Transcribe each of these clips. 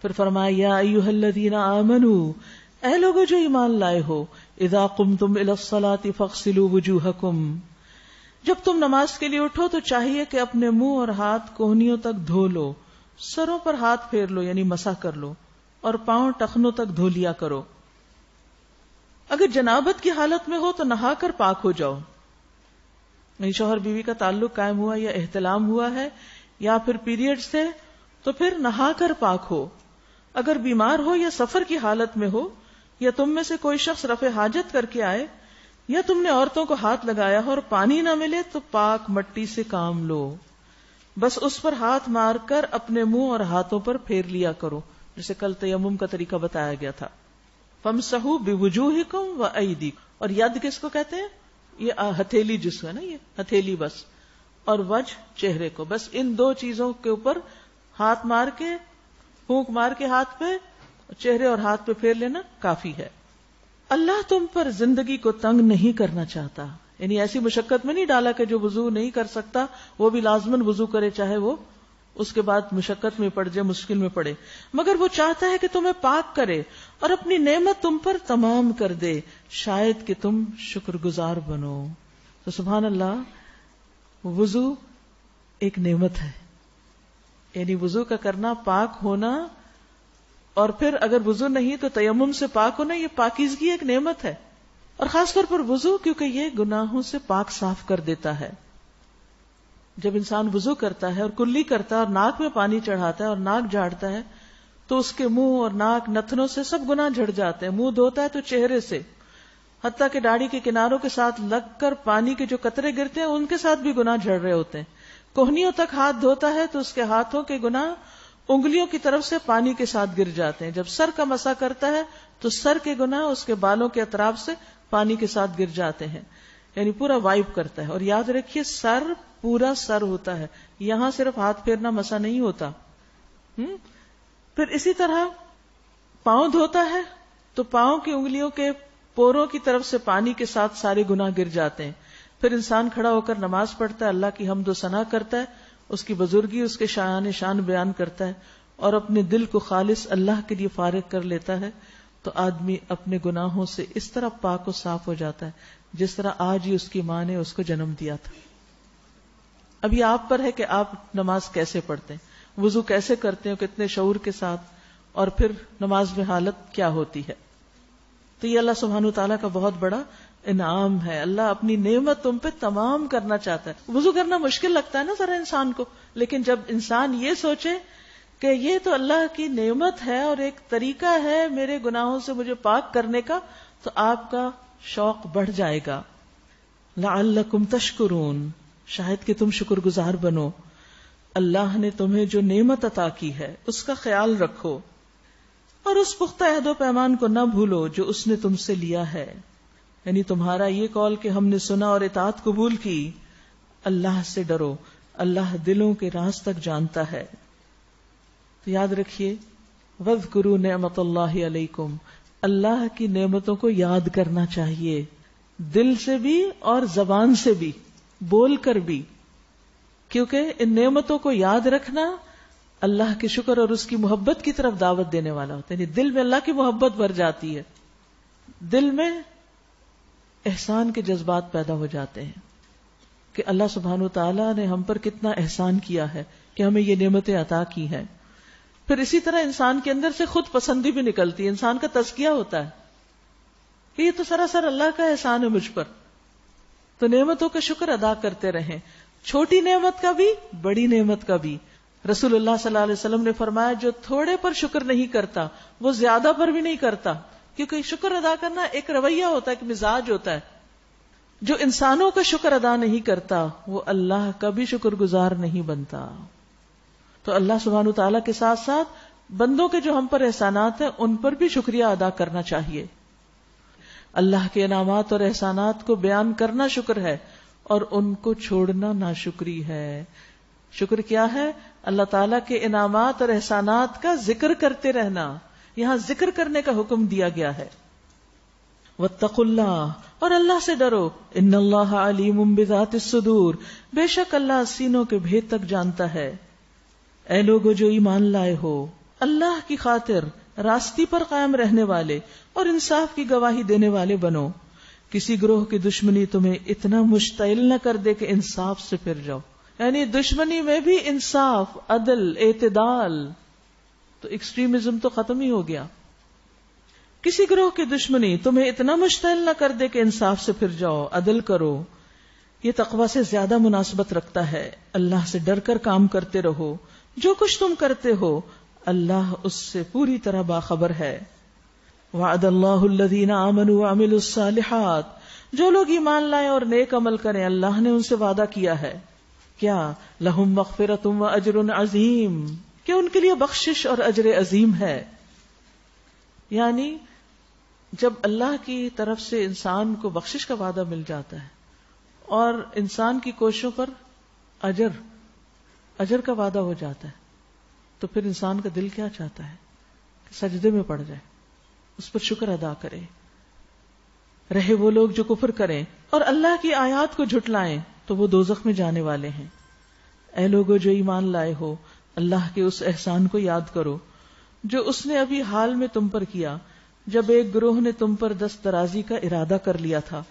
پھر فرمایا یا ایھا الذین آمنوا، اے لوگو جو ایمان لائے ہو، اذا قمتم الی الصلاۃ فاغسلوا وجوہکم، جب تم نماز کے لیے اٹھو تو چاہیے کہ اپنے منہ اور ہاتھ کونیوں تک دھو لو، سروں پر ہاتھ پھیر لو یعنی مسح کر لو، اور پاؤں ٹخنوں تک دھو لیا کرو۔ اگر جنابت کی حالت میں ہو تو نہا کر پاک ہو جاؤ، یعنی شوہر بیوی کا تعلق قائم ہوا یا احتلام ہوا ہے یا پھر پیریڈز تھے تو پھر نہا کر پاک ہو۔ اگر بیمار ہو یا سفر کی حالت میں ہو، یا تم میں سے کوئی شخص رفع حاجت کر کے آئے، یا تم نے عورتوں کو ہاتھ لگایا ہو اور پانی نہ ملے تو پاک مٹی سے کام لو، بس اس پر ہاتھ مار کر اپنے منہ اور ہاتھوں پر پھیر لیا کرو، جسے کل تیمم کا طریقہ بتایا گیا تھا۔ فامسحوا بوجوہکم وایدیکم، اور ید کس کو کہتے ہیں؟ یہ ہتھیلی جس ہے نا، یہ ہتھیلی بس، اور وجہ چہرے کو، بس ان دو چیزوں کے اوپر ہاتھ مار کے، پھونک مار کے ہاتھ پہ، چہرے اور ہاتھ پہ پھیر لینا کافی ہے۔ اللہ تم پر زندگی کو تنگ نہیں کرنا چاہتا، یعنی ایسی مشقت میں نہیں ڈالا کہ جو وضو نہیں کر سکتا وہ بھی لازماً وضو کرے، چاہے وہ اس کے بعد مشقت میں پڑ جائے، مشکل میں پڑے، مگر وہ چاہتا ہے کہ تمہیں پاک کرے اور اپنی نعمت تم پر تمام کر دے، شاید کہ تم شکر گزار بنو۔ تو سبحان اللہ، وضو ایک نعمت ہے، یعنی وضو کا کرنا، پاک ہونا، اور پھر اگر وضو نہیں تو تیمم سے پاک ہونا، یہ پاکیزگی ایک نعمت ہے، اور خاص طور پر وضو، کیونکہ یہ گناہوں سے پاک صاف کر دیتا ہے۔ جب انسان وضو کرتا ہے اور کلی کرتا ہے اور ناک میں پانی چڑھاتا ہے اور ناک جھاڑتا ہے تو اس کے منہ اور ناک، نتنوں سے سب گناہ جھڑ جاتے ہیں۔ منہ دھوتا ہے تو چہرے سے، حتیٰ کہ داڑھی کے کناروں کے ساتھ لگ کر پانی کے جو قطرے گرتے ہیں ان کے ساتھ بھی گناہ جھڑ رہے ہوتے ہیں۔ کوہنیوں تک ہاتھ دھوتا ہے تو اس کے ہاتھوں کے گناہ انگلیوں کی طرف سے پانی کے ساتھ گر جاتے ہیں۔ جب سر کا مسح کرتا ہے تو سر کے گناہ اس کے بالوں کے اطراف سے پانی کے ساتھ گر جاتے ہیں، یعنی پورا وائپ کرتا ہے۔ اور یاد رکھیے، سر پورا سر ہوتا ہے، یہاں صرف ہاتھ پھیرنا مسح نہیں ہوتا۔ پھر اسی طرح پاؤں دھوتا ہے تو پاؤں کی انگلیوں کے پوروں کی طرف سے پانی کے ساتھ سارے گناہ گر جاتے ہیں۔ پھر انسان کھڑا ہو کر نماز پڑھتا ہے، اللہ کی حمد و ثنا کرتا ہے، اس کی بزرگی، اس کے شان بیان کرتا ہے، اور اپنے دل کو خالص اللہ کے لیے فارغ کر لیتا ہے، تو آدمی اپنے گناہوں سے اس طرح پاک و صاف ہو جاتا ہے جس طرح آج ہی اس کی ماں نے اس کو جنم دیا تھا۔ اب یہ آپ پر ہے کہ آپ نماز کیسے پڑھتے ہیں، وضو کیسے کرتے ہیں، کتنے شعور کے ساتھ، اور پھر نماز میں حالت کیا ہوتی ہے۔ تو یہ اللہ سبحانہ وتعالیٰ کا بہت بڑا انعام ہے، اللہ اپنی نعمت تم پہ تمام کرنا چاہتا ہے۔ وضو کرنا مشکل لگتا ہے نا ذرا انسان کو، لیکن جب انسان یہ سوچے کہ یہ تو اللہ کی نعمت ہے اور ایک طریقہ ہے میرے گناہوں سے مجھے پاک کرنے کا، تو آپ کا شوق بڑھ جائے گا۔ لعلکم تشکرون، شاید کہ تم شکر گزار بنو، اللہ نے تمہیں جو نعمت عطا کی ہے اس کا خیال رکھو، اور اس پختہ عہد و پیمان کو نہ بھولو جو اس نے تم سے لیا ہے، یعنی تمہارا یہ قول کہ ہم نے سنا اور اطاعت قبول کی۔ اللہ سے ڈرو، اللہ دلوں کے راز تک جانتا ہے۔ تو یاد رکھیے، وَاذْكُرُوا نِعْمَةَ اللَّهِ عَلَيْكُمْ، اللہ کی نعمتوں کو یاد کرنا چاہیے، دل سے بھی اور زبان سے بھی، بول کر بھی، کیونکہ ان نعمتوں کو یاد رکھنا اللہ کے شکر اور اس کی محبت کی طرف دعوت دینے والا ہوتا ہے، یعنی دل میں اللہ کی محبت بھر جاتی ہے، دل میں احسان کے جذبات پیدا ہو جاتے ہیں کہ اللہ سبحانہ وتعالیٰ نے ہم پر کتنا احسان کیا ہے کہ ہمیں یہ نعمتیں عطا کی ہیں۔ پھر اسی طرح انسان کے اندر سے خود پسندی بھی نکلتی ہے، انسان کا تزکیہ ہوتا ہے کہ یہ تو سراسر اللہ کا احسان ہے مجھ پر۔ تو نعمتوں کا شکر ادا کرتے رہیں، چھوٹی نعمت کا بھی، بڑی نعمت کا بھی۔ رسول اللہ صلی اللہ علیہ وسلم نے فرمایا جو تھوڑے پر شکر نہیں کرتا وہ زیادہ پر بھی نہیں کرتا، کیونکہ شکر ادا کرنا ایک رویہ ہوتا ہے، ایک مزاج ہوتا ہے۔ جو انسانوں کا شکر ادا نہیں کرتا وہ اللہ کا بھی شکر گزار نہیں بنتا۔ تو اللہ سبحانہ وتعالیٰ کے ساتھ ساتھ بندوں کے جو ہم پر احسانات ہیں ان پر بھی شکریہ ادا کرنا چاہیے۔ اللہ کے انعامات اور احسانات کو بیان کرنا شکر ہے، اور ان کو چھوڑنا ناشکری ہے۔ شکر کیا ہے؟ اللہ تعالیٰ کے انعامات اور احسانات کا ذکر کرتے رہنا، یہاں ذکر کرنے کا حکم دیا گیا ہے۔ واتقوا اللہ، اور اللہ سے ڈرو، ان اللہ علیم بذات الصدور، بے شک اللہ سینوں کے بھید تک جانتا ہے۔ اے لوگو جو ایمان لائے ہو، اللہ کی خاطر راستی پر قائم رہنے والے اور انصاف کی گواہی دینے والے بنو. کسی گروہ کی دشمنی تمہیں اتنا مشتعل نہ کر دے کہ انصاف سے پھر جاؤ. یعنی دشمنی میں بھی انصاف، عدل، اعتدال. تو ایکسٹریمزم تو ختم ہی ہو گیا. کسی گروہ کی دشمنی تمہیں اتنا مشتعل نہ کر دے کہ انصاف سے پھر جاؤ، عدل کرو. یہ تقوی سے زیادہ مناسبت رکھتا ہے. اللہ سے ڈر کر کام کرتے رہو. جو کچھ تم کرتے ہو اللہ اس سے پوری طرح باخبر ہے. وعد اللہ الذین آمنوا وعملوا الصالحات. جو لوگ ایمان لائیں اور نیک عمل کریں اللہ نے ان سے وعدہ کیا ہے. کیا؟ لہم مغفرۃ واجر عظیم، کہ ان کے لیے بخشش اور اجر عظیم ہے. یعنی جب اللہ کی طرف سے انسان کو بخشش کا وعدہ مل جاتا ہے اور انسان کی کوششوں پر اجر کا وعدہ ہو جاتا ہے تو پھر انسان کا دل کیا چاہتا ہے کہ سجدے میں پڑ جائے، اس پر شکر ادا کرے. رہے وہ لوگ جو کفر کریں اور اللہ کی آیات کو جھٹلائیں تو وہ دوزخ میں جانے والے ہیں. اے لوگو جو ایمان لائے ہو اللہ کے اس احسان کو یاد کرو جو اس نے ابھی حال میں تم پر کیا جب ایک گروہ نے تم پر دست درازی کا ارادہ کر لیا تھا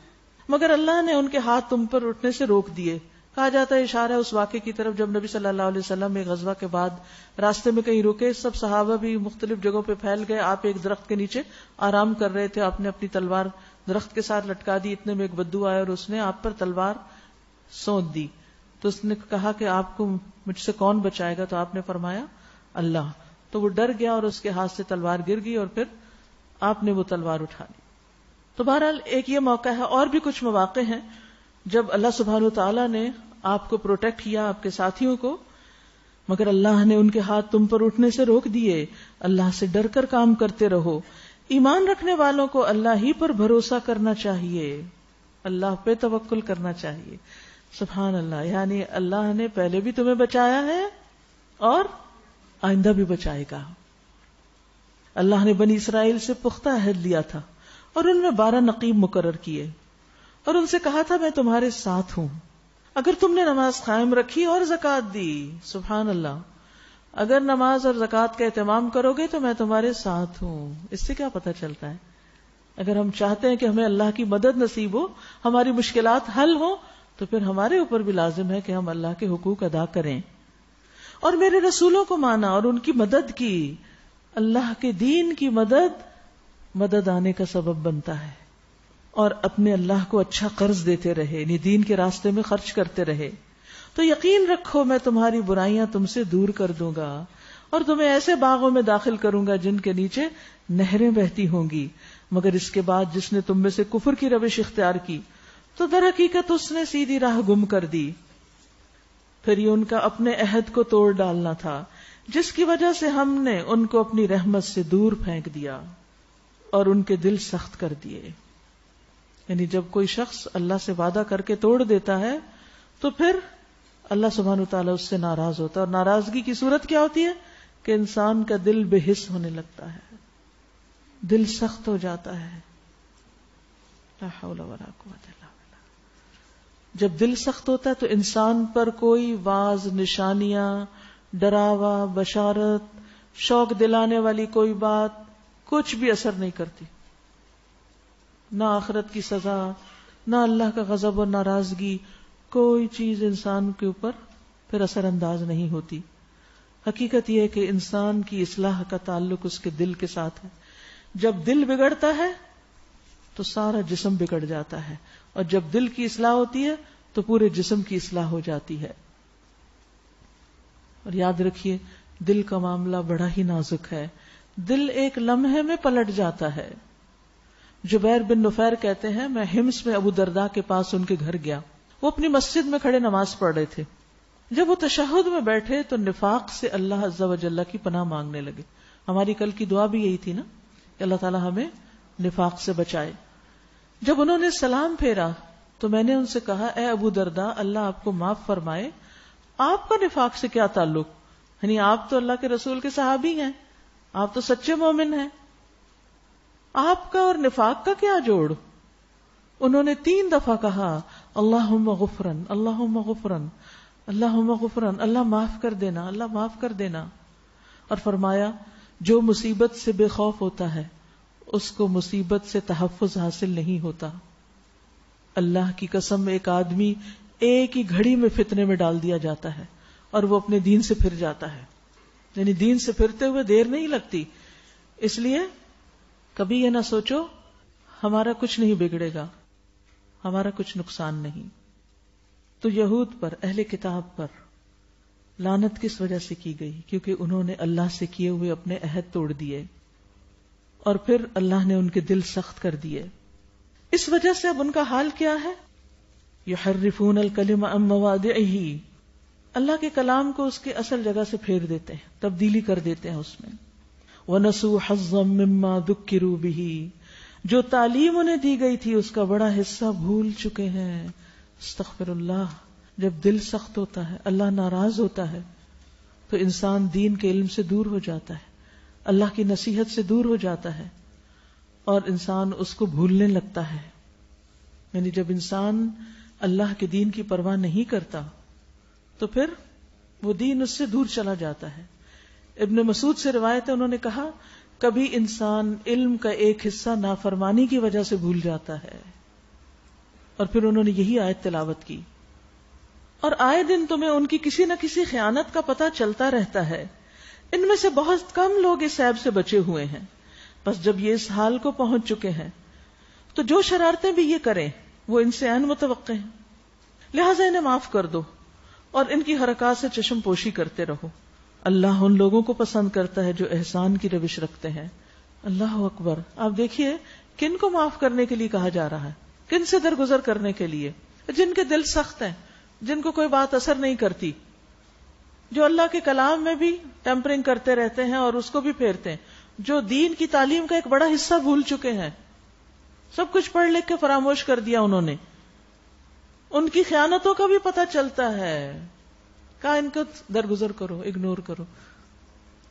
مگر اللہ نے ان کے ہاتھ تم پر اٹھنے سے روک دیے. کہا جاتا ہے اشارہ اس واقعے کی طرف جب نبی صلی اللہ علیہ وسلم ایک غزوہ کے بعد راستے میں کہیں رکے، سب صحابہ بھی مختلف جگہوں پہ پھیل گئے. آپ ایک درخت کے نیچے آرام کر رہے تھے، آپ نے اپنی تلوار درخت کے ساتھ لٹکا دی. اتنے میں ایک بدو آیا اور اس نے آپ پر تلوار سونت دی. تو اس نے کہا کہ آپ کو مجھ سے کون بچائے گا؟ تو آپ نے فرمایا اللہ. تو وہ ڈر گیا اور اس کے ہاتھ سے تلوار گر گئی اور پھر آپ نے وہ تلوار اٹھا لی. تو بہرحال ایک یہ موقع ہے، اور بھی کچھ مواقع ہیں جب اللہ سبحانہ وتعالی نے آپ کو پروٹیکٹ کیا، آپ کے ساتھیوں کو، مگر اللہ نے ان کے ہاتھ تم پر اٹھنے سے روک دیے. اللہ سے ڈر کر کام کرتے رہو. ایمان رکھنے والوں کو اللہ ہی پر بھروسہ کرنا چاہیے، اللہ پہ توکل کرنا چاہیے. سبحان اللہ. یعنی اللہ نے پہلے بھی تمہیں بچایا ہے اور آئندہ بھی بچائے گا. اللہ نے بنی اسرائیل سے پختہ عہد لیا تھا اور ان میں 12 نقیب مقرر کیے اور ان سے کہا تھا میں تمہارے ساتھ ہوں اگر تم نے نماز قائم رکھی اور زکوٰۃ دی. سبحان اللہ. اگر نماز اور زکوٰۃ کا اہتمام کرو گے تو میں تمہارے ساتھ ہوں. اس سے کیا پتہ چلتا ہے؟ اگر ہم چاہتے ہیں کہ ہمیں اللہ کی مدد نصیب ہو، ہماری مشکلات حل ہوں، تو پھر ہمارے اوپر بھی لازم ہے کہ ہم اللہ کے حقوق ادا کریں اور میرے رسولوں کو مانا اور ان کی مدد کی. اللہ کے دین کی مدد آنے کا سبب بنتا ہے. اور اپنے اللہ کو اچھا قرض دیتے رہے، یعنی دین کے راستے میں خرچ کرتے رہے. تو یقین رکھو میں تمہاری برائیاں تم سے دور کر دوں گا اور تمہیں ایسے باغوں میں داخل کروں گا جن کے نیچے نہریں بہتی ہوں گی. مگر اس کے بعد جس نے تم میں سے کفر کی روش اختیار کی تو در حقیقت اس نے سیدھی راہ گم کر دی. پھر یہ ان کا اپنے عہد کو توڑ ڈالنا تھا جس کی وجہ سے ہم نے ان کو اپنی رحمت سے دور پھینک دیا اور ان کے دل سخت کر دیے. یعنی جب کوئی شخص اللہ سے وعدہ کر کے توڑ دیتا ہے تو پھر اللہ سبحانہ وتعالیٰ اس سے ناراض ہوتا ہے. اور ناراضگی کی صورت کیا ہوتی ہے کہ انسان کا دل بے حس ہونے لگتا ہے، دل سخت ہو جاتا ہے. لا حول ولا قوت الا باللہ. جب دل سخت ہوتا ہے تو انسان پر کوئی واز، نشانیاں، ڈراوا، بشارت، شوق دلانے والی کوئی بات کچھ بھی اثر نہیں کرتی. نہ آخرت کی سزا، نہ اللہ کا غضب اور ناراضگی، کوئی چیز انسان کے اوپر پھر اثر انداز نہیں ہوتی. حقیقت یہ ہے کہ انسان کی اصلاح کا تعلق اس کے دل کے ساتھ ہے. جب دل بگڑتا ہے تو سارا جسم بگڑ جاتا ہے، اور جب دل کی اصلاح ہوتی ہے تو پورے جسم کی اصلاح ہو جاتی ہے. اور یاد رکھیے دل کا معاملہ بڑا ہی نازک ہے. دل ایک لمحے میں پلٹ جاتا ہے. جبیر بن نفیر کہتے ہیں میں حمص میں ابو درداء کے پاس ان کے گھر گیا. وہ اپنی مسجد میں کھڑے نماز پڑھ رہے تھے. جب وہ تشہد میں بیٹھے تو نفاق سے اللہ عز و جل کی پناہ مانگنے لگے. ہماری کل کی دعا بھی یہی تھی نا کہ اللہ تعالی ہمیں نفاق سے بچائے. جب انہوں نے سلام پھیرا تو میں نے ان سے کہا اے ابو درداء اللہ آپ کو معاف فرمائے، آپ کا نفاق سے کیا تعلق؟ یعنی آپ تو اللہ کے رسول کے صحابی ہیں، آپ تو سچے مومن ہیں، آپ کا اور نفاق کا کیا جوڑ؟ انہوں نے 3 دفعہ کہا اللہم غفرن اللہم غفرن اللہم غفرن، اللہ معاف کر دینا، اللہ معاف کر دینا. اور فرمایا جو مصیبت سے بے خوف ہوتا ہے اس کو مصیبت سے تحفظ حاصل نہیں ہوتا. اللہ کی قسم ایک آدمی ایک ہی گھڑی میں فتنے میں ڈال دیا جاتا ہے اور وہ اپنے دین سے پھر جاتا ہے. یعنی دین سے پھرتے ہوئے دیر نہیں لگتی. اس لیے کبھی یہ نہ سوچو ہمارا کچھ نہیں بگڑے گا، ہمارا کچھ نقصان نہیں. تو یہود پر، اہل کتاب پر لعنت کس وجہ سے کی گئی؟ کیونکہ انہوں نے اللہ سے کیے ہوئے اپنے عہد توڑ دیے اور پھر اللہ نے ان کے دل سخت کر دیے. اس وجہ سے اب ان کا حال کیا ہے؟ یحرفون الکلم عن مواضعہ، اللہ کے کلام کو اس کی اصل جگہ سے پھیر دیتے ہیں، تبدیلی کر دیتے ہیں اس میں. وَنَسُوا حَظًّا مِّمَّا ذُكِّرُوا بِهِ، جو تعلیم انہیں دی گئی تھی اس کا بڑا حصہ بھول چکے ہیں. استغفر اللہ. جب دل سخت ہوتا ہے، اللہ ناراض ہوتا ہے، تو انسان دین کے علم سے دور ہو جاتا ہے، اللہ کی نصیحت سے دور ہو جاتا ہے اور انسان اس کو بھولنے لگتا ہے. یعنی جب انسان اللہ کے دین کی پرواہ نہیں کرتا تو پھر وہ دین اس سے دور چلا جاتا ہے. ابن مسعود سے روایت ہے، انہوں نے کہا کبھی انسان علم کا ایک حصہ نافرمانی کی وجہ سے بھول جاتا ہے. اور پھر انہوں نے یہی آیت تلاوت کی. اور آئے دن تمہیں ان کی کسی نہ کسی خیانت کا پتہ چلتا رہتا ہے. ان میں سے بہت کم لوگ اس عیب سے بچے ہوئے ہیں. بس جب یہ اس حال کو پہنچ چکے ہیں تو جو شرارتیں بھی یہ کریں وہ ان سے عین متوقع ہیں. لہٰذا انہیں معاف کر دو اور ان کی حرکات سے چشم پوشی کرتے رہو. اللہ ان لوگوں کو پسند کرتا ہے جو احسان کی روش رکھتے ہیں. اللہ اکبر. آپ دیکھیے کن کو معاف کرنے کے لیے کہا جا رہا ہے، کن سے درگزر کرنے کے لیے؟ جن کے دل سخت ہیں، جن کو کوئی بات اثر نہیں کرتی، جو اللہ کے کلام میں بھی ٹیمپرنگ کرتے رہتے ہیں اور اس کو بھی پھیرتے ہیں، جو دین کی تعلیم کا ایک بڑا حصہ بھول چکے ہیں، سب کچھ پڑھ لکھ کے فراموش کر دیا انہوں نے. ان کی خیانتوں کا بھی پتہ چلتا ہے، کہا ان کو درگزر کرو، اگنور کرو.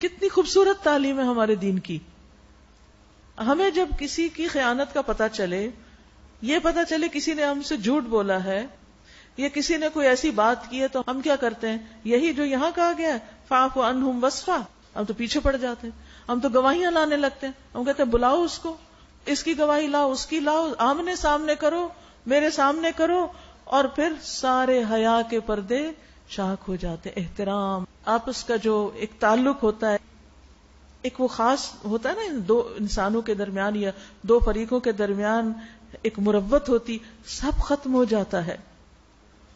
کتنی خوبصورت تعلیم ہے ہمارے دین کی. ہمیں جب کسی کی خیانت کا پتہ چلے، یہ پتہ چلے کسی نے ہم سے جھوٹ بولا ہے یا کسی نے کوئی ایسی بات کی ہے، تو ہم کیا کرتے ہیں؟ یہی جو یہاں کہا گیا ہے، فاعف عنہم واصفح. ہم تو پیچھے پڑ جاتے ہیں، ہم تو گواہیاں لانے لگتے ہیں. ہم کہتے ہیں بلاؤ اس کو، اس کی گواہی لاؤ، اس کی لاؤ، آمنے سامنے کرو، میرے سامنے کرو. اور پھر سارے حیا کے پردے چاک ہو جاتے. احترام، آپس کا جو ایک تعلق ہوتا ہے، ایک وہ خاص ہوتا ہے نا دو انسانوں کے درمیان یا دو فریقوں کے درمیان ایک مروت ہوتی، سب ختم ہو جاتا ہے.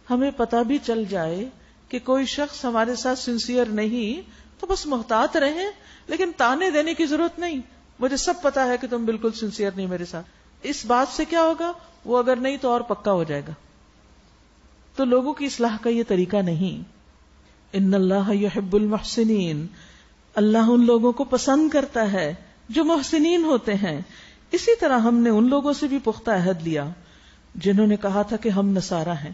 ہمیں پتہ بھی چل جائے کہ کوئی شخص ہمارے ساتھ سنسیئر نہیں تو بس محتاط رہیں، لیکن تانے دینے کی ضرورت نہیں. مجھے سب پتا ہے کہ تم بالکل سنسیئر نہیں میرے ساتھ. اس بات سے کیا ہوگا؟ وہ اگر نہیں تو اور پکا ہو جائے گا. تو لوگوں کی اصلاح کا یہ طریقہ نہیں. ان اللہ یحب المحسنین، اللہ ان لوگوں کو پسند کرتا ہے جو محسنین ہوتے ہیں. اسی طرح ہم نے ان لوگوں سے بھی پختہ عہد لیا جنہوں نے کہا تھا کہ ہم نصارہ ہیں.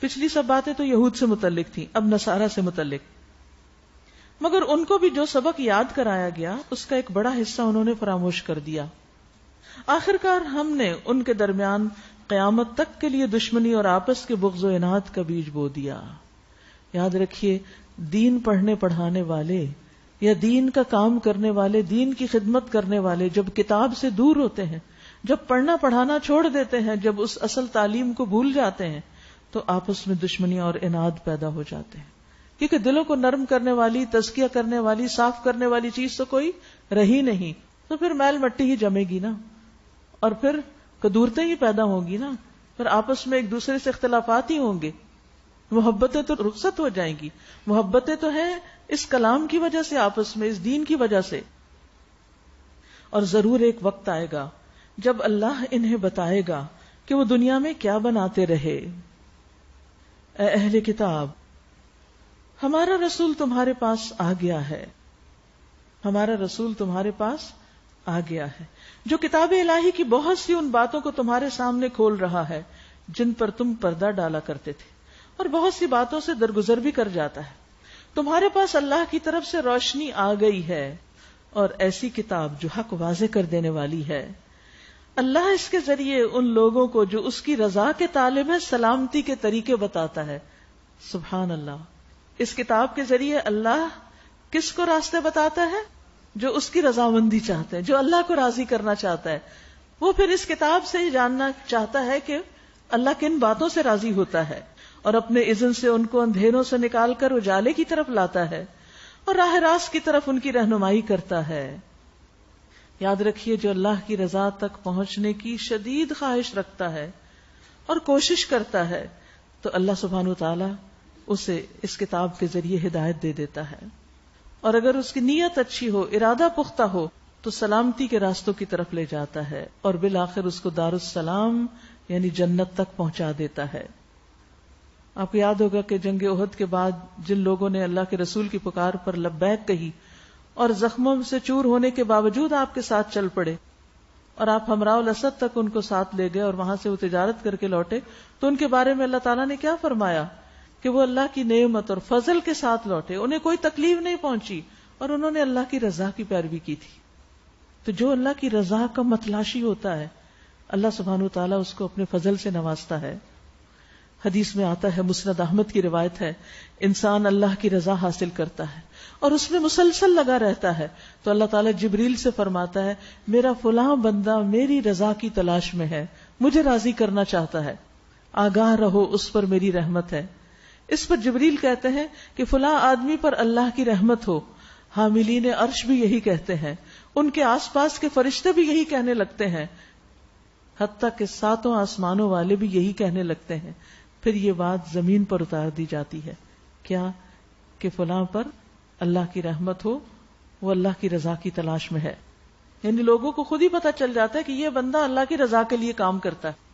پچھلی سب باتیں تو یہود سے متعلق تھیں، اب نصارہ سے متعلق. مگر ان کو بھی جو سبق یاد کرایا گیا اس کا ایک بڑا حصہ انہوں نے فراموش کر دیا. آخرکار ہم نے ان کے درمیان قیامت تک کے لیے دشمنی اور آپس کے بغض و عناد کا بیج بو دیا. یاد رکھیے، دین پڑھنے پڑھانے والے یا دین کا کام کرنے والے، دین کی خدمت کرنے والے جب کتاب سے دور ہوتے ہیں، جب پڑھنا پڑھانا چھوڑ دیتے ہیں، جب اس اصل تعلیم کو بھول جاتے ہیں، تو آپس میں دشمنی اور عناد پیدا ہو جاتے ہیں. کیونکہ دلوں کو نرم کرنے والی، تزکیہ کرنے والی، صاف کرنے والی چیز تو کوئی رہی نہیں. تو پھر میل مٹی ہی جمے گی نا، اور پھر کدورتیں ہی پیدا ہوں گی نا، پھر آپس میں ایک دوسرے سے اختلافات ہی ہوں گے. محبتیں تو رخصت ہو جائیں گی. محبتیں تو ہیں اس کلام کی وجہ سے، آپس میں اس دین کی وجہ سے. اور ضرور ایک وقت آئے گا جب اللہ انہیں بتائے گا کہ وہ دنیا میں کیا بناتے رہے. اے اہل کتاب، ہمارا رسول تمہارے پاس آ گیا ہے، ہمارا رسول تمہارے پاس آ گیا ہے جو کتاب الہی کی بہت سی ان باتوں کو تمہارے سامنے کھول رہا ہے جن پر تم پردہ ڈالا کرتے تھے، اور بہت سی باتوں سے درگزر بھی کر جاتا ہے. تمہارے پاس اللہ کی طرف سے روشنی آ گئی ہے اور ایسی کتاب جو حق واضح کر دینے والی ہے. اللہ اس کے ذریعے ان لوگوں کو جو اس کی رضا کے طالب ہے سلامتی کے طریقے بتاتا ہے. سبحان اللہ. اس کتاب کے ذریعے اللہ کس کو راستے بتاتا ہے؟ جو اس کی رضامندی چاہتے ہیں، جو اللہ کو راضی کرنا چاہتا ہے، وہ پھر اس کتاب سے جاننا چاہتا ہے کہ اللہ کن باتوں سے راضی ہوتا ہے، اور اپنے اذن سے ان کو اندھیروں سے نکال کر اجالے کی طرف لاتا ہے اور راہ راست کی طرف ان کی رہنمائی کرتا ہے۔ یاد رکھیے، جو اللہ کی رضا تک پہنچنے کی شدید خواہش رکھتا ہے اور کوشش کرتا ہے تو اللہ سبحانہ وتعالی اسے اس کتاب کے ذریعے ہدایت دے دیتا ہے، اور اگر اس کی نیت اچھی ہو، ارادہ پختہ ہو، تو سلامتی کے راستوں کی طرف لے جاتا ہے اور بالآخر اس کو دار السلام یعنی جنت تک پہنچا دیتا ہے۔ آپ کو یاد ہوگا کہ جنگ احد کے بعد جن لوگوں نے اللہ کے رسول کی پکار پر لبیک کہی اور زخموں سے چور ہونے کے باوجود آپ کے ساتھ چل پڑے، اور آپ ہمراہ الاسد تک ان کو ساتھ لے گئے اور وہاں سے وہ تجارت کر کے لوٹے، تو ان کے بارے میں اللہ تعالیٰ نے کیا فرمایا کہ وہ اللہ کی نعمت اور فضل کے ساتھ لوٹے، انہیں کوئی تکلیف نہیں پہنچی اور انہوں نے اللہ کی رضا کی پیروی کی تھی۔ تو جو اللہ کی رضا کا متلاشی ہوتا ہے، اللہ سبحانہ وتعالیٰ اس کو اپنے فضل سے نوازتا ہے۔ حدیث میں آتا ہے، مسند احمد کی روایت ہے، انسان اللہ کی رضا حاصل کرتا ہے اور اس میں مسلسل لگا رہتا ہے تو اللہ تعالیٰ جبریل سے فرماتا ہے، میرا فلاں بندہ میری رضا کی تلاش میں ہے، مجھے راضی کرنا چاہتا ہے، آگاہ رہو اس پر میری رحمت ہے۔ اس پر جبریل کہتے ہیں کہ فلاں آدمی پر اللہ کی رحمت ہو، حاملین عرش بھی یہی کہتے ہیں، ان کے آس پاس کے فرشتے بھی یہی کہنے لگتے ہیں، حتیٰ کہ ساتوں آسمانوں والے بھی یہی کہنے لگتے ہیں۔ پھر یہ بات زمین پر اتار دی جاتی ہے، کیا کہ فلاں پر اللہ کی رحمت ہو، وہ اللہ کی رضا کی تلاش میں ہے۔ یعنی لوگوں کو خود ہی پتہ چل جاتا ہے کہ یہ بندہ اللہ کی رضا کے لیے کام کرتا ہے،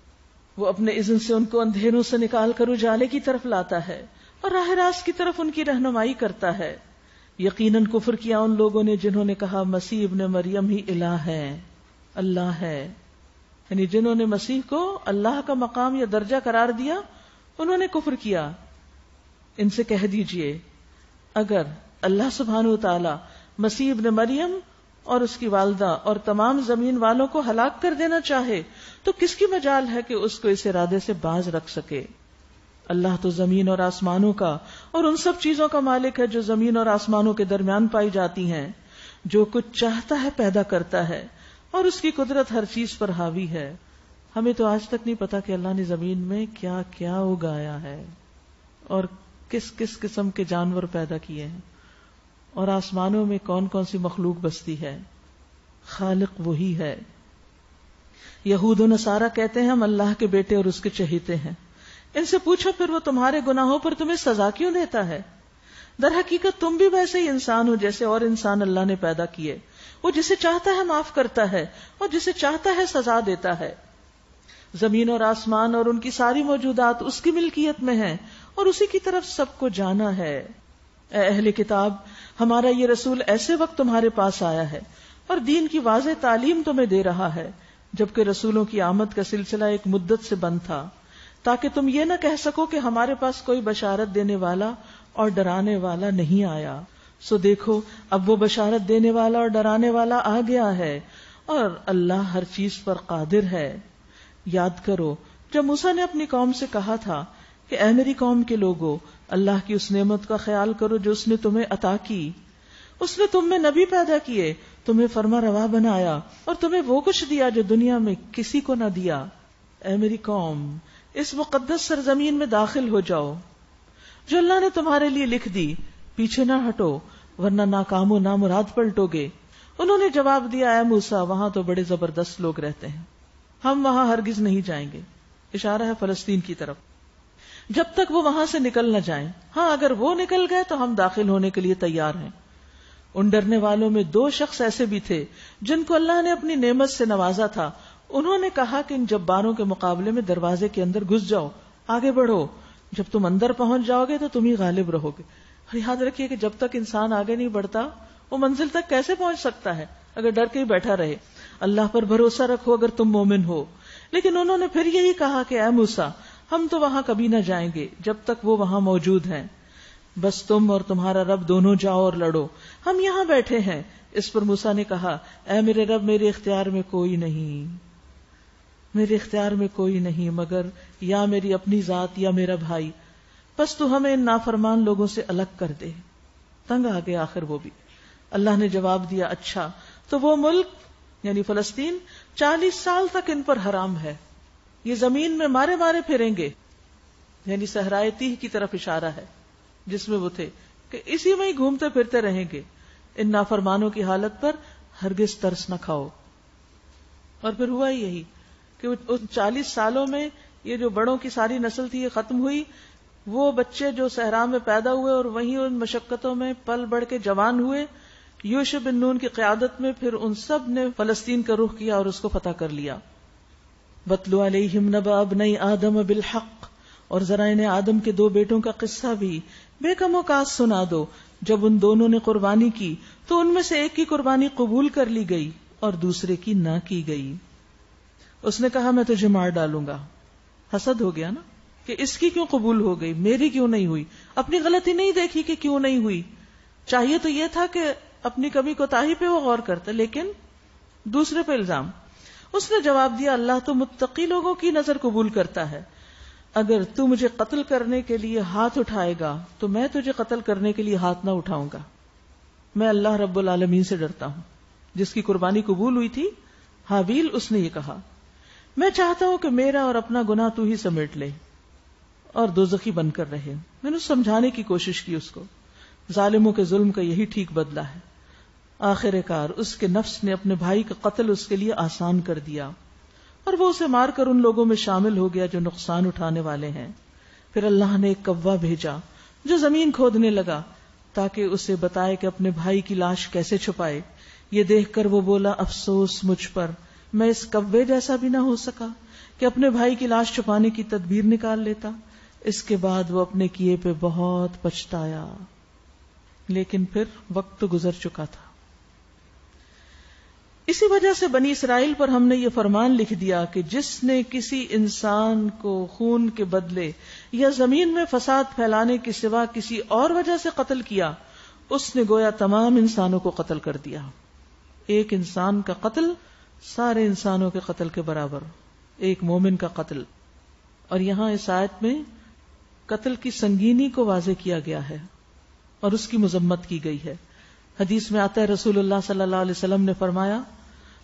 وہ اپنے اذن سے ان کو اندھیروں سے نکال کر اجالے کی طرف لاتا ہے اور راہ راست کی طرف ان کی رہنمائی کرتا ہے۔ یقیناً کفر کیا ان لوگوں نے جنہوں نے کہا مسیح ابن مریم ہی الہ ہے، اللہ ہے، یعنی جنہوں نے مسیح کو اللہ کا مقام یا درجہ قرار دیا، انہوں نے کفر کیا۔ ان سے کہہ دیجئے، اگر اللہ سبحانہ وتعالی مسیح ابن مریم اور اس کی والدہ اور تمام زمین والوں کو ہلاک کر دینا چاہے تو کس کی مجال ہے کہ اس کو اس ارادے سے باز رکھ سکے؟ اللہ تو زمین اور آسمانوں کا اور ان سب چیزوں کا مالک ہے جو زمین اور آسمانوں کے درمیان پائی جاتی ہیں، جو کچھ چاہتا ہے پیدا کرتا ہے اور اس کی قدرت ہر چیز پر حاوی ہے۔ ہمیں تو آج تک نہیں پتا کہ اللہ نے زمین میں کیا کیا اگایا ہے اور کس کس قسم کے جانور پیدا کیے ہیں، اور آسمانوں میں کون کون سی مخلوق بستی ہے۔ خالق وہی ہے۔ یہود و نصارہ کہتے ہیں ہم اللہ کے بیٹے اور اس کے چہیتے ہیں۔ ان سے پوچھو پھر وہ تمہارے گناہوں پر تمہیں سزا کیوں دیتا ہے؟ در حقیقت تم بھی ویسے ہی انسان ہو جیسے اور انسان اللہ نے پیدا کیے۔ وہ جسے چاہتا ہے معاف کرتا ہے اور جسے چاہتا ہے سزا دیتا ہے۔ زمین اور آسمان اور ان کی ساری موجودات اس کی ملکیت میں ہیں اور اسی کی طرف سب کو جانا ہے۔ اے اہل کتاب، ہمارا یہ رسول ایسے وقت تمہارے پاس آیا ہے اور دین کی واضح تعلیم تمہیں دے رہا ہے، جبکہ رسولوں کی آمد کا سلسلہ ایک مدت سے بند تھا، تاکہ تم یہ نہ کہہ سکو کہ ہمارے پاس کوئی بشارت دینے والا اور ڈرانے والا نہیں آیا۔ سو دیکھو، اب وہ بشارت دینے والا اور ڈرانے والا آ گیا ہے اور اللہ ہر چیز پر قادر ہے۔ یاد کرو جب موسیٰ نے اپنی قوم سے کہا تھا کہ اے میری قوم کے لوگو، اللہ کی اس نعمت کا خیال کرو جو اس نے تمہیں عطا کی۔ اس نے تم میں نبی پیدا کیے، تمہیں فرما روا بنایا اور تمہیں وہ کچھ دیا جو دنیا میں کسی کو نہ دیا۔ اے میری قوم، اس مقدس سرزمین میں داخل ہو جاؤ جو اللہ نے تمہارے لیے لکھ دی، پیچھے نہ ہٹو ورنہ ناکام و نامراد پلٹو گے۔ انہوں نے جواب دیا، اے موسیٰ، وہاں تو بڑے زبردست لوگ رہتے ہیں، ہم وہاں ہرگز نہیں جائیں گے۔ اشارہ ہے فلسطین کی طرف، جب تک وہ وہاں سے نکل نہ جائیں۔ ہاں اگر وہ نکل گئے تو ہم داخل ہونے کے لیے تیار ہیں۔ ان ڈرنے والوں میں 2 شخص ایسے بھی تھے جن کو اللہ نے اپنی نعمت سے نوازا تھا۔ انہوں نے کہا کہ ان جباروں کے مقابلے میں دروازے کے اندر گھس جاؤ، آگے بڑھو، جب تم اندر پہنچ جاؤ گے تو تم ہی غالب رہو گے۔ اور یاد رکھیے کہ جب تک انسان آگے نہیں بڑھتا وہ منزل تک کیسے پہنچ سکتا ہے اگر ڈر کے ہی بیٹھا رہے۔ اللہ پر بھروسہ رکھو اگر تم مومن ہو۔ لیکن انہوں نے پھر یہی کہا کہ اے موسیٰ، ہم تو وہاں کبھی نہ جائیں گے جب تک وہ وہاں موجود ہیں، بس تم اور تمہارا رب دونوں جاؤ اور لڑو، ہم یہاں بیٹھے ہیں۔ اس پر موسیٰ نے کہا، اے میرے رب، میرے اختیار میں کوئی نہیں مگر یا میری اپنی ذات یا میرا بھائی، بس تو ہمیں ان نافرمان لوگوں سے الگ کر دے۔ تنگ آ گئے آخر وہ بھی۔ اللہ نے جواب دیا اچھا تو وہ ملک یعنی فلسطین 40 سال تک ان پر حرام ہے، یہ زمین میں مارے مارے پھریں گے، یعنی صحرائے تیہ کی طرف اشارہ ہے جس میں وہ تھے کہ اسی میں ہی گھومتے پھرتے رہیں گے، ان نافرمانوں کی حالت پر ہرگز ترس نہ کھاؤ۔ اور پھر ہوا ہی یہی کہ ان 40 سالوں میں یہ جو بڑوں کی ساری نسل تھی یہ ختم ہوئی، وہ بچے جو صحرا میں پیدا ہوئے اور وہیں ان مشقتوں میں پل بڑھ کے جوان ہوئے، یوشع بن نون کی قیادت میں پھر ان سب نے فلسطین کا رخ کیا اور اس کو فتح کر لیا۔ وَاتْلُ عَلَيْهِمْ نَبَأَ ابْنَيْ آدَمَ بِالْحَقِّ، اور ذرا انہیں آدم کے 2 بیٹوں کا قصہ بھی بے کم وقاص سنا دو۔ جب ان دونوں نے قربانی کی تو ان میں سے ایک کی قربانی قبول کر لی گئی اور دوسرے کی نہ کی گئی۔ اس نے کہا میں تجھے مار ڈالوں گا، حسد ہو گیا نا کہ اس کی کیوں قبول ہو گئی، میری کیوں نہیں ہوئی، اپنی غلطی نہیں دیکھی کہ کیوں نہیں ہوئی، چاہیے تو یہ تھا کہ اپنی کمی کوتاہی پہ وہ غور کرتا، لیکن دوسرے پہ الزام۔ اس نے جواب دیا اللہ تو متقی لوگوں کی نظر قبول کرتا ہے، اگر تو مجھے قتل کرنے کے لیے ہاتھ اٹھائے گا تو میں تجھے قتل کرنے کے لیے ہاتھ نہ اٹھاؤں گا، میں اللہ رب العالمین سے ڈرتا ہوں۔ جس کی قربانی قبول ہوئی تھی حابیل، اس نے یہ کہا میں چاہتا ہوں کہ میرا اور اپنا گناہ تو ہی سمیٹ لے اور دوزخی بن کر رہے۔ میں نے سمجھانے کی کوشش کی اس کو، ظالموں کے ظلم کا یہی ٹھیک بدلہ ہے۔ آخر کار اس کے نفس نے اپنے بھائی کا قتل اس کے لیے آسان کر دیا اور وہ اسے مار کر ان لوگوں میں شامل ہو گیا جو نقصان اٹھانے والے ہیں۔ پھر اللہ نے ایک کوا بھیجا جو زمین کھودنے لگا تاکہ اسے بتائے کہ اپنے بھائی کی لاش کیسے چھپائے۔ یہ دیکھ کر وہ بولا افسوس مجھ پر، میں اس کوے جیسا بھی نہ ہو سکا کہ اپنے بھائی کی لاش چھپانے کی تدبیر نکال لیتا۔ اس کے بعد وہ اپنے کیے پہ بہت پچھتایا، لیکن پھر وقت تو گزر چکا تھا۔ اسی وجہ سے بنی اسرائیل پر ہم نے یہ فرمان لکھ دیا کہ جس نے کسی انسان کو خون کے بدلے یا زمین میں فساد پھیلانے کے سوا کسی اور وجہ سے قتل کیا، اس نے گویا تمام انسانوں کو قتل کر دیا۔ ایک انسان کا قتل سارے انسانوں کے قتل کے برابر، ایک مومن کا قتل۔ اور یہاں اس آیت میں قتل کی سنگینی کو واضح کیا گیا ہے اور اس کی مذمت کی گئی ہے۔ حدیث میں آتا ہے رسول اللہ صلی اللہ علیہ وسلم نے فرمایا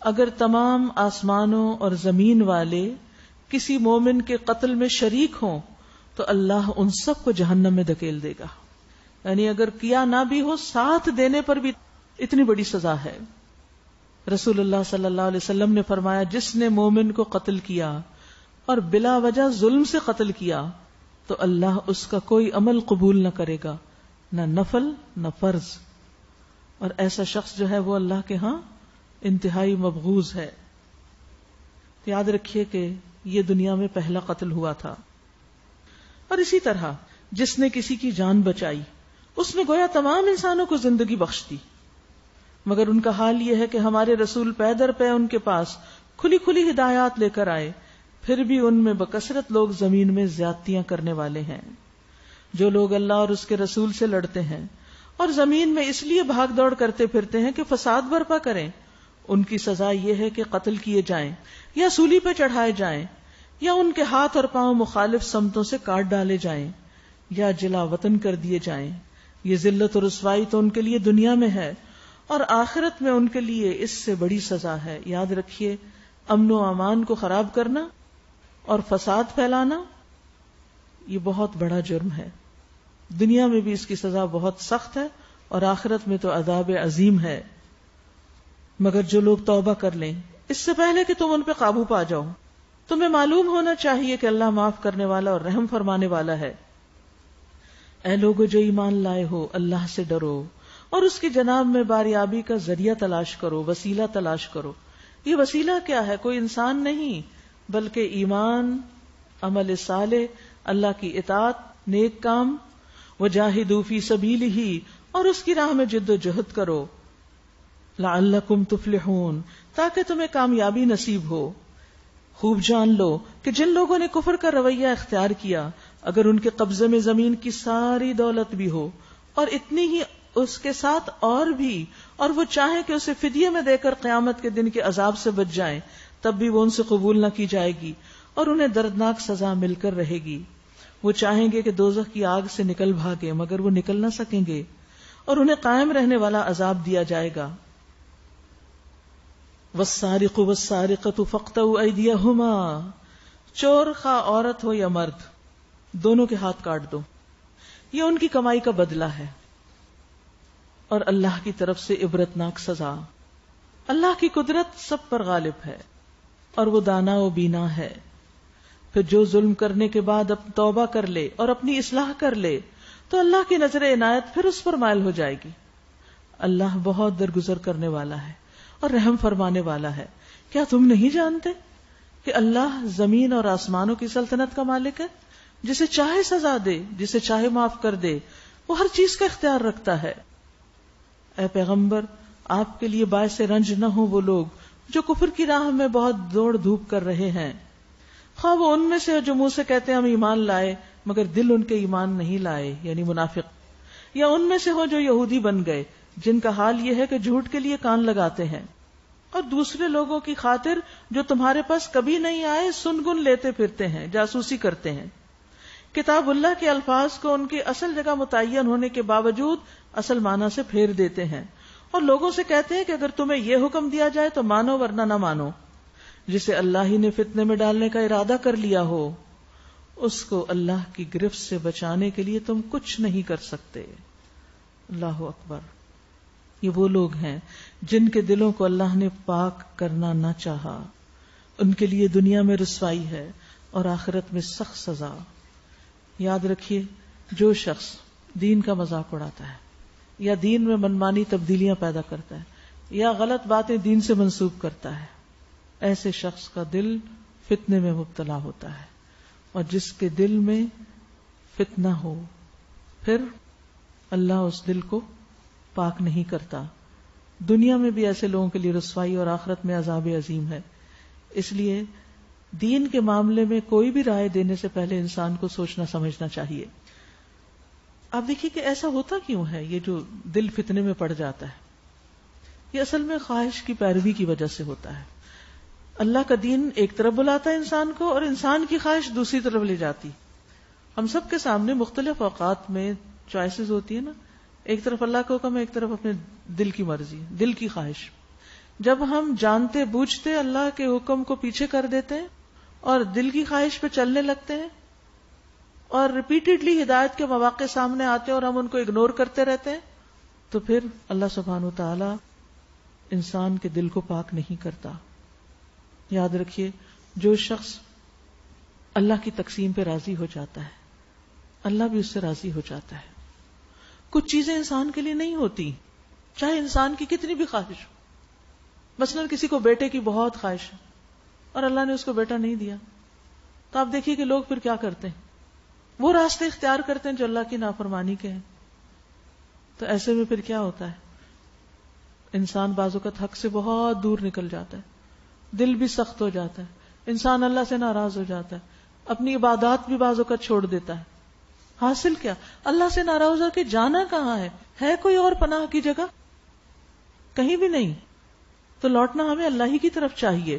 اگر تمام آسمانوں اور زمین والے کسی مومن کے قتل میں شریک ہوں تو اللہ ان سب کو جہنم میں دھکیل دے گا، یعنی اگر کیا نہ بھی ہو ساتھ دینے پر بھی اتنی بڑی سزا ہے۔ رسول اللہ صلی اللہ علیہ وسلم نے فرمایا جس نے مومن کو قتل کیا اور بلا وجہ ظلم سے قتل کیا تو اللہ اس کا کوئی عمل قبول نہ کرے گا، نہ نفل نہ فرض، اور ایسا شخص جو ہے وہ اللہ کے ہاں انتہائی مبغوض ہے۔ یاد رکھیے کہ یہ دنیا میں پہلا قتل ہوا تھا۔ اور اسی طرح جس نے کسی کی جان بچائی اس نے گویا تمام انسانوں کو زندگی بخش دی، مگر ان کا حال یہ ہے کہ ہمارے رسول پے در پے ان کے پاس کھلی کھلی ہدایات لے کر آئے، پھر بھی ان میں بکثرت لوگ زمین میں زیادتیاں کرنے والے ہیں۔ جو لوگ اللہ اور اس کے رسول سے لڑتے ہیں اور زمین میں اس لیے بھاگ دوڑ کرتے پھرتے ہیں کہ فساد برپا کریں، ان کی سزا یہ ہے کہ قتل کیے جائیں یا سولی پہ چڑھائے جائیں یا ان کے ہاتھ اور پاؤں مخالف سمتوں سے کاٹ ڈالے جائیں یا جلا وطن کر دیے جائیں۔ یہ ذلت اور رسوائی تو ان کے لیے دنیا میں ہے اور آخرت میں ان کے لیے اس سے بڑی سزا ہے۔ یاد رکھیے امن و امان کو خراب کرنا اور فساد پھیلانا یہ بہت بڑا جرم ہے، دنیا میں بھی اس کی سزا بہت سخت ہے اور آخرت میں تو عذاب عظیم ہے۔ مگر جو لوگ توبہ کر لیں اس سے پہلے کہ تم ان پہ قابو پا جاؤ، تمہیں معلوم ہونا چاہیے کہ اللہ معاف کرنے والا اور رحم فرمانے والا ہے۔ اے لوگو جو ایمان لائے ہو اللہ سے ڈرو اور اس کی جناب میں باریابی کا ذریعہ تلاش کرو، وسیلہ تلاش کرو۔ یہ وسیلہ کیا ہے؟ کوئی انسان نہیں بلکہ ایمان، عمل صالح، اللہ کی اطاعت، نیک کام، وجاہدوا فی سبیلہ، اور اس کی راہ میں جد و جہد کرو، لعلکم تفلحون، تاکہ تمہیں کامیابی نصیب ہو۔ خوب جان لو کہ جن لوگوں نے کفر کا رویہ اختیار کیا، اگر ان کے قبضے میں زمین کی ساری دولت بھی ہو اور اتنی ہی اس کے ساتھ اور بھی، اور وہ چاہیں کہ اسے فدیے میں دے کر قیامت کے دن کے عذاب سے بچ جائیں، تب بھی وہ ان سے قبول نہ کی جائے گی اور انہیں دردناک سزا مل کر رہے گی۔ وہ چاہیں گے کہ دوزخ کی آگ سے نکل بھاگے مگر وہ نکل نہ سکیں گے، اور انہیں قائم رہنے والا عذاب دیا جائے گا. والسارق والسارقۃ فاقطعوا ایدیہما، چور خواہ عورت ہو یا مرد، دونوں کے ہاتھ کاٹ دو. یہ ان کی کمائی کا بدلہ ہے اور اللہ کی طرف سے عبرتناک سزا. اللہ کی قدرت سب پر غالب ہے اور وہ دانا و بینا ہے. پھر جو ظلم کرنے کے بعد اب توبہ کر لے اور اپنی اصلاح کر لے تو اللہ کی نظر عنایت پھر اس پر مائل ہو جائے گی. اللہ بہت درگزر کرنے والا ہے اور رحم فرمانے والا ہے. کیا تم نہیں جانتے کہ اللہ زمین اور آسمانوں کی سلطنت کا مالک ہے؟ جسے چاہے سزا دے، جسے چاہے معاف کر دے، وہ ہر چیز کا اختیار رکھتا ہے. اے پیغمبر، آپ کے لیے باعث رنج نہ ہو وہ لوگ جو کفر کی راہ میں بہت دوڑ دھوپ کر رہے ہیں، خواہ وہ ان میں سے جو منہ سے کہتے ہیں ہم ایمان لائے مگر دل ان کے ایمان نہیں لائے، یعنی منافق، یا ان میں سے ہو جو یہودی بن گئے جن کا حال یہ ہے کہ جھوٹ کے لیے کان لگاتے ہیں اور دوسرے لوگوں کی خاطر جو تمہارے پاس کبھی نہیں آئے سن گن لیتے پھرتے ہیں، جاسوسی کرتے ہیں. کتاب اللہ کے الفاظ کو ان کی اصل جگہ متعین ہونے کے باوجود اصل معنی سے پھیر دیتے ہیں اور لوگوں سے کہتے ہیں کہ اگر تمہیں یہ حکم دیا جائے تو مانو ورنہ نہ مانو. جسے اللہ ہی نے فتنے میں ڈالنے کا ارادہ کر لیا ہو اس کو اللہ کی گرفت سے بچانے کے لیے تم کچھ نہیں کر سکتے. اللہ اکبر. یہ وہ لوگ ہیں جن کے دلوں کو اللہ نے پاک کرنا نہ چاہا. ان کے لیے دنیا میں رسوائی ہے اور آخرت میں سخت سزا. یاد رکھیے، جو شخص دین کا مذاق اڑاتا ہے یا دین میں منمانی تبدیلیاں پیدا کرتا ہے یا غلط باتیں دین سے منسوب کرتا ہے، ایسے شخص کا دل فتنے میں مبتلا ہوتا ہے. اور جس کے دل میں فتنہ ہو پھر اللہ اس دل کو پاک نہیں کرتا. دنیا میں بھی ایسے لوگوں کے لیے رسوائی اور آخرت میں عذاب عظیم ہے. اس لیے دین کے معاملے میں کوئی بھی رائے دینے سے پہلے انسان کو سوچنا سمجھنا چاہیے. آپ دیکھیے کہ ایسا ہوتا کیوں ہے، یہ جو دل فتنے میں پڑ جاتا ہے یہ اصل میں خواہش کی پیروی کی وجہ سے ہوتا ہے. اللہ کا دین ایک طرف بلاتا ہے انسان کو اور انسان کی خواہش دوسری طرف لے جاتی. ہم سب کے سامنے مختلف اوقات میں چوائسز ہوتی ہیں نا، ایک طرف اللہ کا حکم ہے، ایک طرف اپنے دل کی مرضی، دل کی خواہش. جب ہم جانتے بوجھتے اللہ کے حکم کو پیچھے کر دیتے ہیں اور دل کی خواہش پہ چلنے لگتے ہیں اور ریپیٹڈلی ہدایت کے مواقع سامنے آتے ہیں اور ہم ان کو اگنور کرتے رہتے ہیں، تو پھر اللہ سبحانہ وتعالی انسان کے دل کو پاک نہیں کرتا. یاد رکھیے، جو شخص اللہ کی تقسیم پہ راضی ہو جاتا ہے اللہ بھی اس سے راضی ہو جاتا ہے. کچھ چیزیں انسان کے لیے نہیں ہوتی چاہے انسان کی کتنی بھی خواہش ہو. مثلا کسی کو بیٹے کی بہت خواہش ہے اور اللہ نے اس کو بیٹا نہیں دیا، تو آپ دیکھیے کہ لوگ پھر کیا کرتے ہیں، وہ راستے اختیار کرتے ہیں جو اللہ کی نافرمانی کے ہیں. تو ایسے میں پھر کیا ہوتا ہے، انسان بعض اوقات حق سے بہت دور نکل جاتا ہے، دل بھی سخت ہو جاتا ہے، انسان اللہ سے ناراض ہو جاتا ہے، اپنی عبادات بھی بعض اوقات چھوڑ دیتا ہے. حاصل کیا، اللہ سے ناراض ہو کے جانا کہاں ہے کوئی اور پناہ کی جگہ؟ کہیں بھی نہیں. تو لوٹنا ہمیں اللہ ہی کی طرف چاہیے.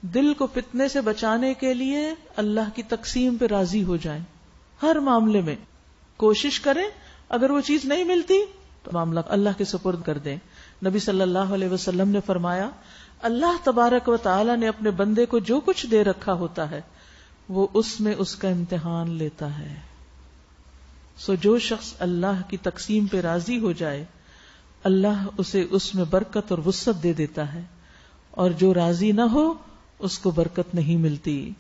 دل کو فتنے سے بچانے کے لیے اللہ کی تقسیم پہ راضی ہو جائیں. ہر معاملے میں کوشش کریں، اگر وہ چیز نہیں ملتی تو معاملہ اللہ کے سپرد کر دیں. نبی صلی اللہ علیہ وسلم نے فرمایا، اللہ تبارک و تعالی نے اپنے بندے کو جو کچھ دے رکھا ہوتا ہے وہ اس میں اس کا امتحان لیتا ہے. سو جو شخص اللہ کی تقسیم پہ راضی ہو جائے اللہ اسے اس میں برکت اور وسعت دے دیتا ہے، اور جو راضی نہ ہو اس کو برکت نہیں ملتی.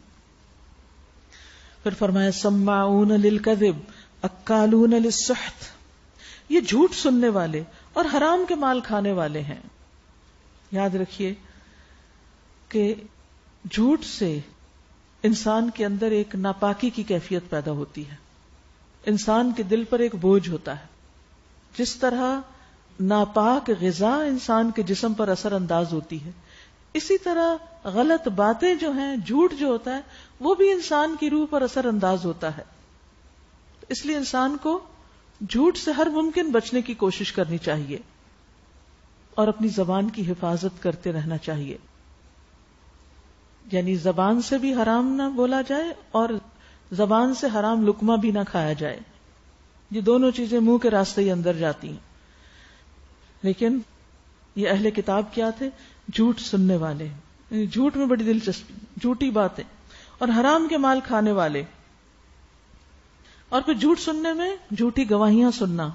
پھر فرمایا سماعون للکذب اکالون للسحت، یہ جھوٹ سننے والے اور حرام کے مال کھانے والے ہیں. یاد رکھیے کہ جھوٹ سے انسان کے اندر ایک ناپاکی کی کیفیت پیدا ہوتی ہے، انسان کے دل پر ایک بوجھ ہوتا ہے. جس طرح ناپاک غذا انسان کے جسم پر اثر انداز ہوتی ہے، اسی طرح غلط باتیں جو ہیں، جھوٹ جو ہوتا ہے وہ بھی انسان کی روح پر اثر انداز ہوتا ہے. اس لیے انسان کو جھوٹ سے ہر ممکن بچنے کی کوشش کرنی چاہیے اور اپنی زبان کی حفاظت کرتے رہنا چاہیے. یعنی زبان سے بھی حرام نہ بولا جائے اور زبان سے حرام لقمہ بھی نہ کھایا جائے. یہ دونوں چیزیں منہ کے راستے ہی اندر جاتی ہیں. لیکن یہ اہل کتاب کیا تھے؟ جھوٹ سننے والے، جھوٹ میں بڑی دلچسپی، جھوٹی باتیں اور حرام کے مال کھانے والے. اور پھر جھوٹ سننے میں جھوٹی گواہیاں سننا،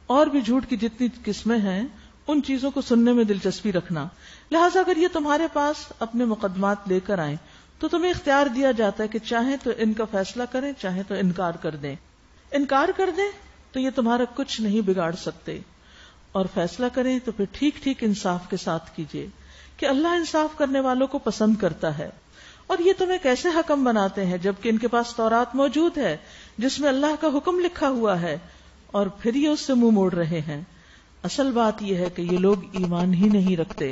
اور بھی جھوٹ کی جتنی قسمیں ہیں ان چیزوں کو سننے میں دلچسپی رکھنا. لہٰذا اگر یہ تمہارے پاس اپنے مقدمات لے کر آئیں تو تمہیں اختیار دیا جاتا ہے کہ چاہیں تو ان کا فیصلہ کریں، چاہیں تو انکار کر دیں. انکار کر دیں تو یہ تمہارا کچھ نہیں بگاڑ سکتے، اور فیصلہ کریں تو پھر ٹھیک ٹھیک انصاف کے ساتھ کیجیے کہ اللہ انصاف کرنے والوں کو پسند کرتا ہے. اور یہ تمہیں کیسے حکم بناتے ہیں جبکہ ان کے پاس تورات موجود ہے جس میں اللہ کا حکم لکھا ہوا ہے، اور پھر یہ اس سے منہ موڑ رہے ہیں. اصل بات یہ ہے کہ یہ لوگ ایمان ہی نہیں رکھتے،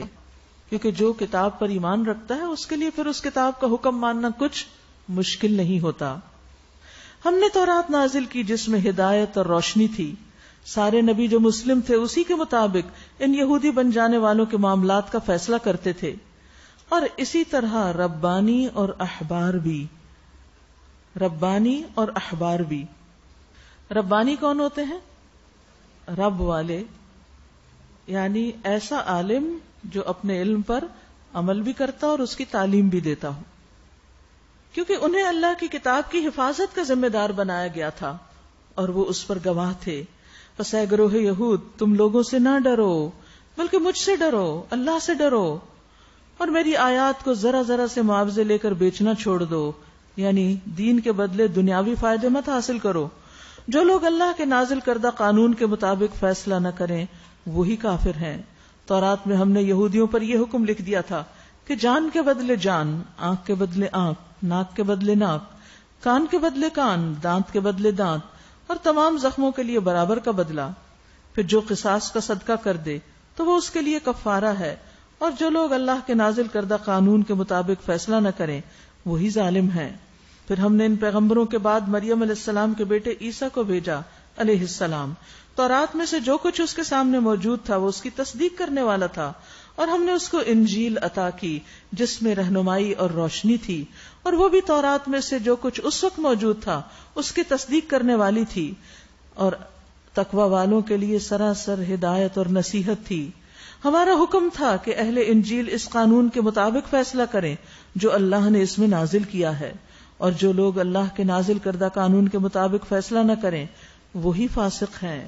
کیونکہ جو کتاب پر ایمان رکھتا ہے اس کے لیے پھر اس کتاب کا حکم ماننا کچھ مشکل نہیں ہوتا. ہم نے تورات نازل کی جس میں ہدایت اور روشنی تھی. سارے نبی جو مسلم تھے اسی کے مطابق ان یہودی بن جانے والوں کے معاملات کا فیصلہ کرتے تھے. اور اسی طرح ربانی اور احبار بھی. ربانی اور احبار بھی. ربانی کون ہوتے ہیں؟ رب والے، یعنی ایسا عالم جو اپنے علم پر عمل بھی کرتا اور اس کی تعلیم بھی دیتا ہو، کیونکہ انہیں اللہ کی کتاب کی حفاظت کا ذمہ دار بنایا گیا تھا اور وہ اس پر گواہ تھے. پس اے گروہ یہود، تم لوگوں سے نہ ڈرو بلکہ مجھ سے ڈرو، اللہ سے ڈرو، اور میری آیات کو ذرا ذرا سے معاوضے لے کر بیچنا چھوڑ دو، یعنی دین کے بدلے دنیاوی فائدے مت حاصل کرو. جو لوگ اللہ کے نازل کردہ قانون کے مطابق فیصلہ نہ کریں وہی کافر ہیں. تورات میں ہم نے یہودیوں پر یہ حکم لکھ دیا تھا کہ جان کے بدلے جان، آنکھ کے بدلے آنکھ، ناک کے بدلے ناک، کان کے بدلے کان، دانت کے بدلے دانت، اور تمام زخموں کے لیے برابر کا بدلہ. پھر جو قصاص کا صدقہ کر دے تو وہ اس کے لیے کفارہ ہے، اور جو لوگ اللہ کے نازل کردہ قانون کے مطابق فیصلہ نہ کریں وہی ظالم ہیں. پھر ہم نے ان پیغمبروں کے بعد مریم علیہ السلام کے بیٹے عیسیٰ کو بھیجا علیہ السلام. تورات میں سے جو کچھ اس کے سامنے موجود تھا وہ اس کی تصدیق کرنے والا تھا، اور ہم نے اس کو انجیل عطا کی جس میں رہنمائی اور روشنی تھی، اور وہ بھی تورات میں سے جو کچھ اس وقت موجود تھا اس کی تصدیق کرنے والی تھی، اور تقوی والوں کے لیے سراسر ہدایت اور نصیحت تھی. ہمارا حکم تھا کہ اہل انجیل اس قانون کے مطابق فیصلہ کریں جو اللہ نے اس میں نازل کیا ہے، اور جو لوگ اللہ کے نازل کردہ قانون کے مطابق فیصلہ نہ کریں وہی فاسق ہیں.